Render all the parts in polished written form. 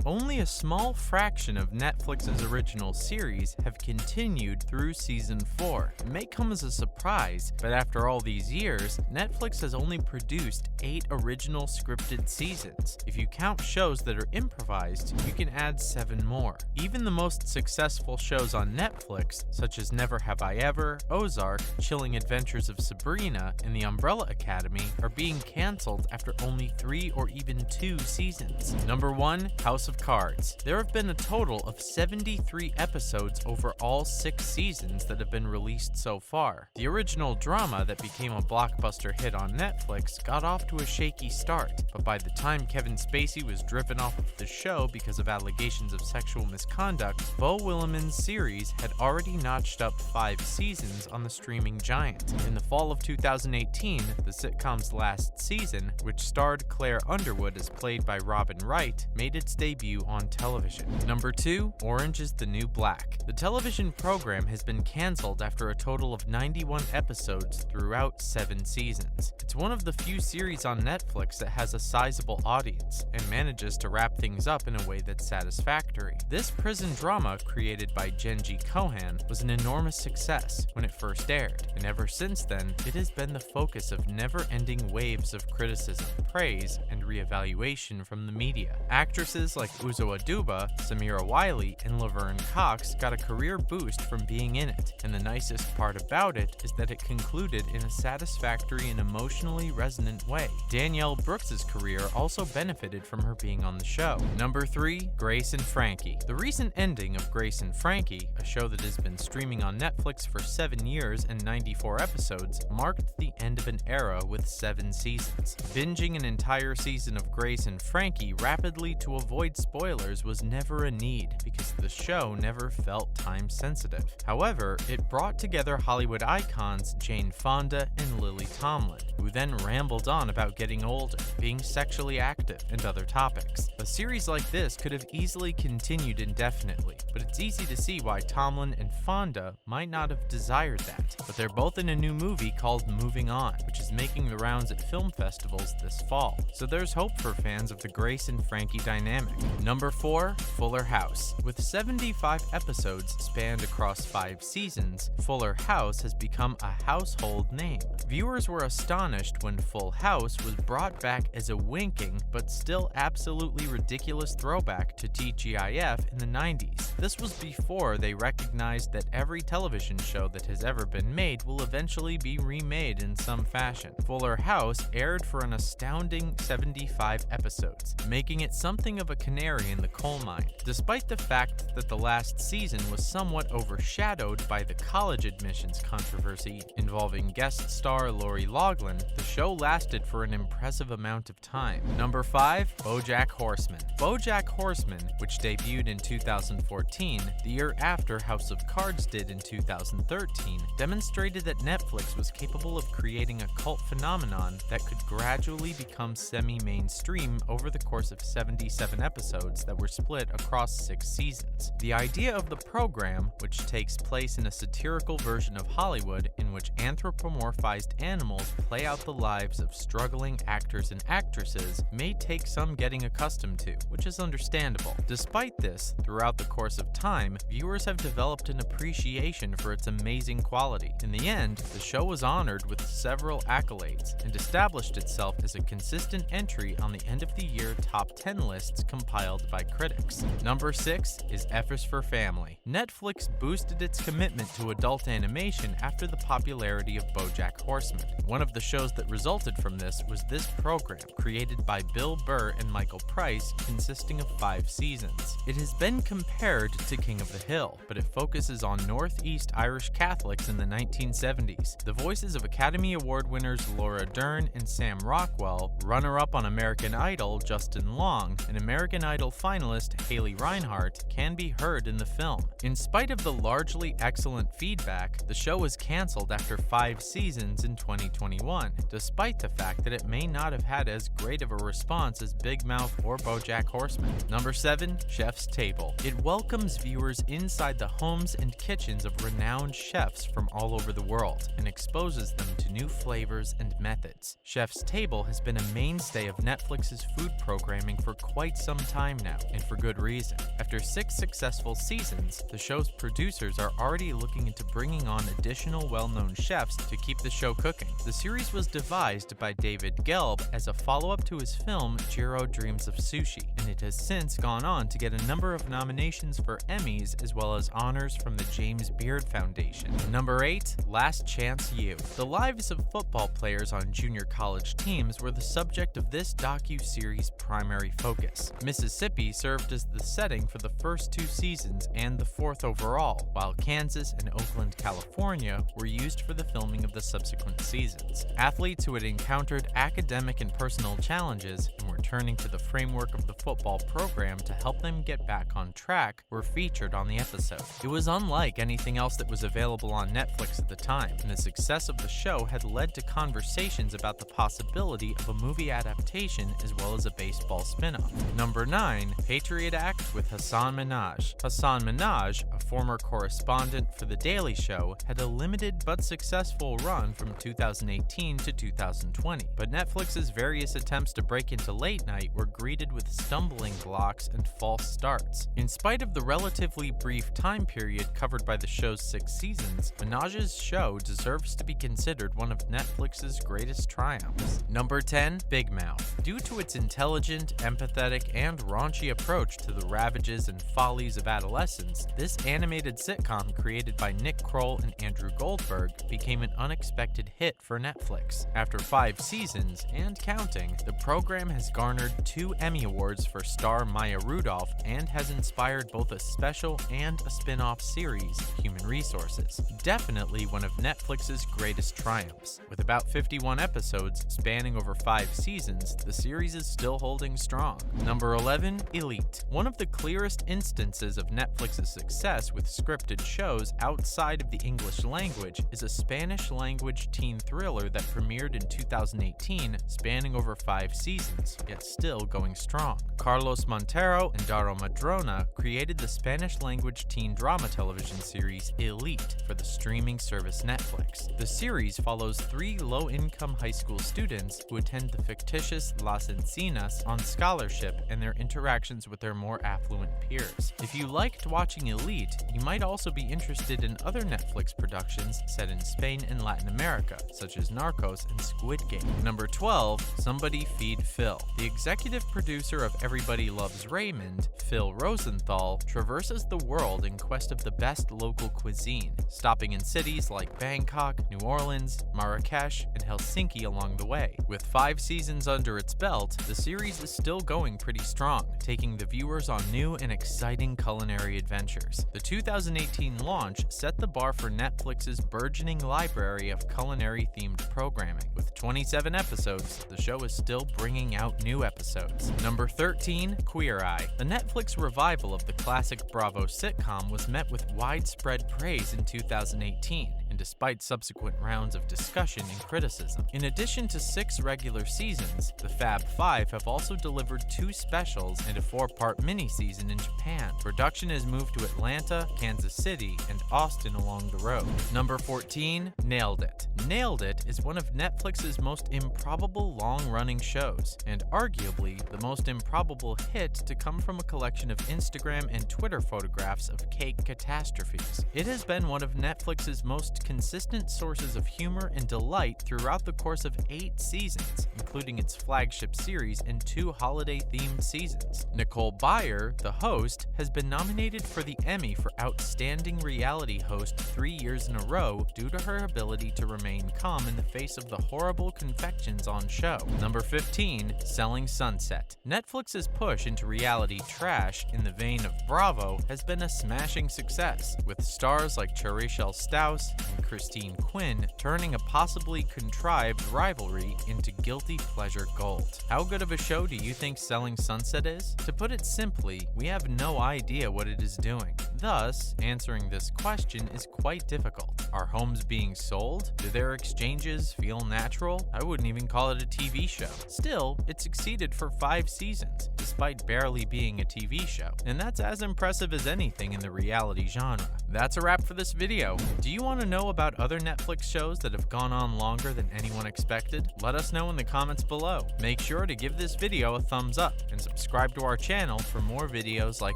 only a small fraction of Netflix's original series have continued through season 4. It may come as a surprise, but after all these years, Netflix has only produced 8 original scripted seasons. If you count shows that are improvised, you can add 7 more. Even the most successful shows on Netflix, such as Never Have I Ever, Ozark, Chilling Adventures of Sabrina, and The Umbrella Academy, are being cancelled after only 3 or even 2 seasons. Number 1, House of Cards. There have been a total of 73 episodes over all 6 seasons that have been released so far. The original drama that became a blockbuster hit on Netflix got off to a shaky start, but by the time Kevin Spacey was driven off of the show because of allegations of sexual misconduct, Beau Williman's series had already notched up 5 seasons on the streaming giant. In the fall of 2018, the sitcom's last season, which starred Claire Underwood as played by Robin Wright, made its debut on television. Number 2, Orange is the New Black. The television program has been cancelled after a total of 91 episodes throughout 7 seasons. It's one of the few series on Netflix that has a sizable audience and manages to wrap things up in a way that's satisfactory. This prison drama, created by Genji Kohan, was an enormous success when it first aired, and ever since then, it has been the focus of never-ending waves of criticism, praise, and reevaluation from the media. Actresses like Uzo Aduba, Samira Wiley, and Laverne Cox got a career boost from being in it, and the nicest part about it is that it concluded in a satisfactory and emotionally resonant way. Danielle Brooks's career also benefited from her being on the show. Number 3, Grace and Frankie. The recent ending of Grace and Frankie, a show that has been streaming on Netflix for 7 years and 94 episodes, marked the end of an era with 7 seasons. Binging an entire season of Grace and Frankie rapidly to avoid spoilers was never a need because the show never felt time sensitive. However, it brought together Hollywood icons Jane Fonda and Lily Tomlin, who then rambled on about getting older, being sexually active, and other topics. A series like this could have easily continued indefinitely, but it's easy to see why Tomlin and Fonda might not have desired that. But they're both in a new movie called Moving On, which is making the rounds at film festivals this fall. So there's hope for fans of the Grace and Frankie dynamic. Number 4, Fuller House. With 75 episodes spanned across 5 seasons, Fuller House has become a household name. Viewers were astonished when Full House was brought back as a winking but still absolutely ridiculous throwback to TGIF in the 90s. This was before they recognized that every television show that has ever been made will eventually be remade in some fashion. Fuller House aired for an astounding 75 episodes, making it something of a canary in the coal mine. Despite the fact that the last season was somewhat overshadowed by the college admissions controversy involving guest star Lori Loughlin, the show lasted for an impressive amount of time. Number 5, BoJack Horseman. BoJack Horseman, which debuted in 2014, the year after House of Cards did in 2013, demonstrated that Netflix was capable of creating a cult phenomenon that could gradually become semi-mainstream over the course of 77 episodes that were split across 6 seasons. The idea of the program, which takes place in a satirical version of Hollywood in which anthropomorphized animals play out the lives of struggling actors and actresses, may take some getting accustomed to, which is understandable. Despite this, throughout the course of time, viewers have developed an appreciation for its amazing quality. In the end, the show was honored with several accolades and established itself as a consistent entry on the end-of-the-year top 10 lists compiled by critics. Number 6 is F is for Family. Netflix boosted its commitment to adult animation after the popularity of BoJack Horseman. One of the shows that resulted from this was this program, created by Bill Burr and Michael Price, consisting of 5 seasons. It has been compared to King of the Hill, but it focuses on Northeast Irish Catholics in the 1970s. The voices of Academy Award winners Laura Dern and Sam Rockwell, runner-up on American Idol Justin Long, and American Idol finalist Haley Reinhart can be heard in the film. In spite of the largely excellent feedback, the show was canceled after 5 seasons in 2021, despite the fact that it may not have had as great of a response as Big Mouth or BoJack Horseman. Number 7, Chef's Table. It welcomes viewers inside the homes and kitchens of renowned chefs from all over the world and exposes them to new flavors and methods. Chef's Table has been a mainstay of Netflix's food programming for quite some time now, and for good reason. After 6 successful seasons, the show's producers are already looking into bringing on additional well-known chefs to keep the show cooking. The series was devised by David Gelb as a follow-up to his film Jiro Dreams of Sushi, and it has since gone on to get a number of nominations for Emmys as well as honors from the James Beard Foundation. Number 8, Last Chance U. The lives of football players on junior college teams were the subject of this docu-series' primary focus. Mississippi served as the setting for the first 2 seasons and the 4th overall, while Kansas and Oakland, California were used for the filming of the subsequent seasons. Athletes who had encountered academic and personal challenges and were turning to the framework of the football program to help them get back on track were featured on the episode. It was unlike anything else that was available on Netflix at the time, and the success of the show had led to conversations about the possibility of a movie adaptation as well as a baseball spin-off. Number 9, Patriot Act with Hasan Minhaj. Hasan Minhaj, a former correspondent for The Daily Show, had a limited but successful run from 2018 to 2020, but Netflix's various attempts to break into late night were greeted with stumbling blocks and false starts. In spite of the relatively brief time period covered by the show's 6 seasons, Minhaj's show deserves to be considered one of Netflix's greatest triumphs. Number 10, Big Mouth. Due to its intelligent, empathetic, and raunchy approach to the ravages and follies of adolescence, this animated sitcom created by Nick Kroll and Andrew Goldberg became an unexpected hit for Netflix. After 5 seasons, and counting, the program has garnered 2 Emmy Awards for star Maya Rudolph and has inspired both a special and a spin-off series, Human Resources. Definitely one of Netflix's greatest triumphs. With about 51 episodes spanning over 5 seasons, the series is still holding strong. Number 11, Elite. One of the clearest instances of Netflix's success with scripted shows outside of the English language is a Spanish-language teen thriller that premiered in 2018, spanning over 5 seasons, yet still going strong. Carlos Montero and Daro Madrona created the Spanish-language teen drama television series Elite for the streaming service Netflix. The series follows 3 low-income high school students who attend the fictitious Las Encinas on scholarship and their interactions with their more affluent peers. If you liked watching Elite, you might also be interested in other Netflix productions set in Spain and Latin America, such as Narcos and Squid Game. Number 12, Somebody Feed Phil. The executive producer of Everybody Loves Raymond, Phil Rosenthal, traverses the world in quest of the best local cuisine, stopping in cities like Bangkok, New Orleans, Marrakesh, and Helsinki along the way. With 5 seasons under its belt, the series is still going pretty strong, taking the viewers on new and exciting culinary adventures. The 2018 launch set the bar for Netflix's burgeoning library of culinary-themed programming. With 27 episodes, the show is still bringing out new episodes. Number 13, Queer Eye. The Netflix revival of the classic Bravo sitcom was met with widespread praise in 2018, and despite subsequent rounds of discussion and criticism. In addition to 6 regular seasons, the Fab Five have also delivered 2 specials and a 4-part mini-season in Japan. Production has moved to Atlanta, Kansas City, and Austin along the road. Number 14, Nailed It. Nailed It is one of Netflix's most improbable long-running shows, and arguably the most improbable hit to come from a collection of Instagram and Twitter photographs of cake catastrophes. It has been one of Netflix's most consistent sources of humor and delight throughout the course of 8 seasons, including its flagship series and 2 holiday-themed seasons. Nicole Byer, the host, has been nominated for the Emmy for Outstanding Reality Host 3 years in a row due to her ability to remain calm in the face of the horrible confections on show. Number 15, Selling Sunset. Netflix's push into reality trash in the vein of Bravo has been a smashing success, with stars like Charishel Stous and Christine Quinn turning a possibly contrived rivalry into guilty pleasure gold. How good of a show do you think Selling Sunset is? To put it simply, we have no idea what it is doing. Thus, answering this question is quite difficult. Are homes being sold? Do their exchanges changes feel natural. I wouldn't even call it a TV show. Still, it succeeded for 5 seasons, despite barely being a TV show. And that's as impressive as anything in the reality genre. That's a wrap for this video. Do you want to know about other Netflix shows that have gone on longer than anyone expected? Let us know in the comments below. Make sure to give this video a thumbs up and subscribe to our channel for more videos like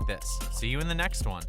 this. See you in the next one.